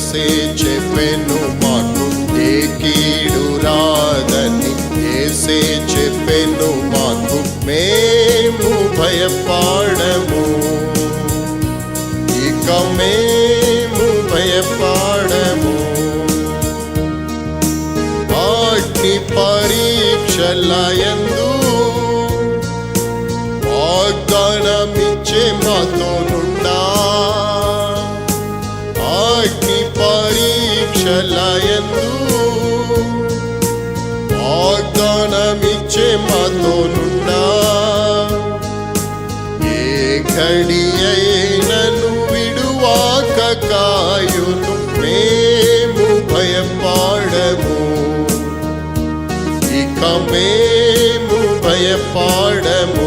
యేసే చెప్పెను మాకు ఏ కీడు రాదని, యేసే చెప్పెను మాకు మేము భయపడము, ఇక మేము భయపడము. అగ్ని పరీక్షలయందు వాగ్దానమిచ్చే మాతోనుండా, అగ్ని పరీక్షలయందు వాగ్దానమిచ్చే మాతోనుండా. ఏ ఘడి అయినను విడువాక కాయును, మేము భయపడము, ఇక మేము భయపడము.